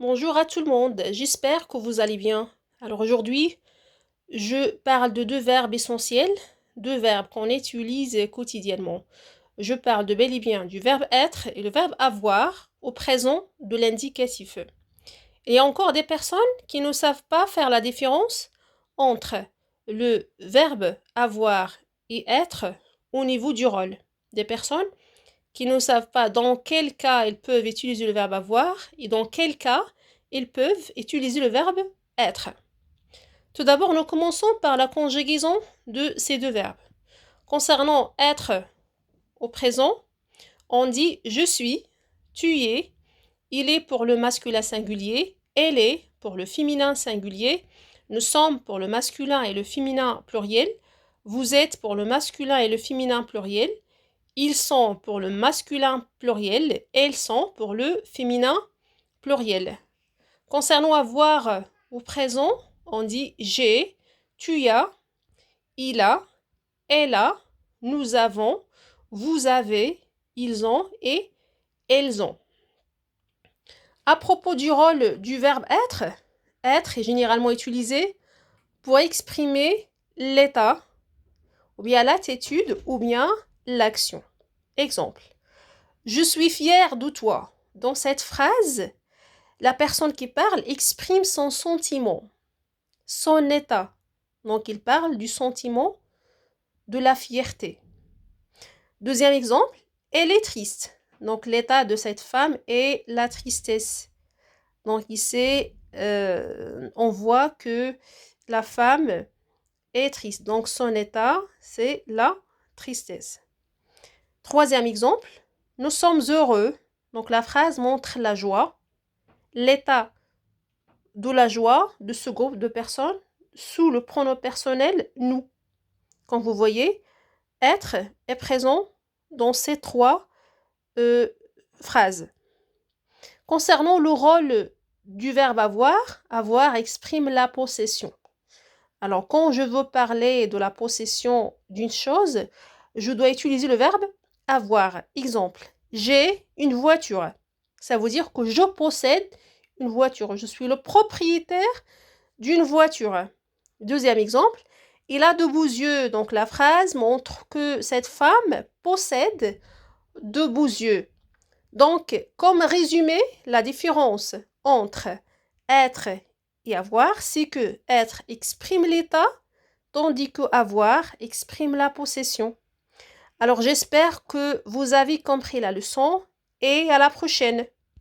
Bonjour à tout le monde, j'espère que vous allez bien. Alors aujourd'hui, je parle de deux verbes essentiels, deux verbes qu'on utilise quotidiennement. Je parle de bel et bien du verbe être et le verbe avoir au présent de l'indicatif. Il y a encore des personnes qui ne savent pas faire la différence entre le verbe avoir et être au niveau du rôle. Des personnes qui ne savent pas dans quel cas ils peuvent utiliser le verbe avoir et dans quel cas ils peuvent utiliser le verbe être. Tout d'abord, nous commençons par la conjugaison de ces deux verbes. Concernant être au présent, on dit je suis, tu es, il est pour le masculin singulier, elle est pour le féminin singulier, nous sommes pour le masculin et le féminin pluriel, vous êtes pour le masculin et le féminin pluriel, ils sont pour le masculin pluriel, elles sont pour le féminin pluriel. Concernant avoir au présent, on dit j'ai, tu as, il a, elle a, nous avons, vous avez, ils ont et elles ont. À propos du rôle du verbe être est généralement utilisé pour exprimer l'état, ou bien l'attitude, ou bien l'action. Exemple. Je suis fière de toi. Dans cette phrase, la personne qui parle exprime son sentiment, son état. Donc, il parle du sentiment de la fierté. Deuxième exemple, elle est triste. Donc, l'état de cette femme est la tristesse. Donc, ici, on voit que la femme est triste. Donc, son état, c'est la tristesse. Troisième exemple, nous sommes heureux. Donc, la phrase montre la joie. L'état de la joie de ce groupe de personnes sous le pronom personnel nous. Comme vous voyez, être est présent dans ces trois phrases. Concernant le rôle du verbe avoir exprime la possession. Alors, quand je veux parler de la possession d'une chose, je dois utiliser le verbe avoir. Exemple, j'ai une voiture. Ça veut dire que je possède une voiture. Je suis le propriétaire d'une voiture. Deuxième exemple, il a de beaux yeux. Donc la phrase montre que cette femme possède de beaux yeux. Donc, comme résumé, la différence entre être et avoir, c'est que être exprime l'état, tandis que avoir exprime la possession. Alors j'espère que vous avez compris la leçon et à la prochaine.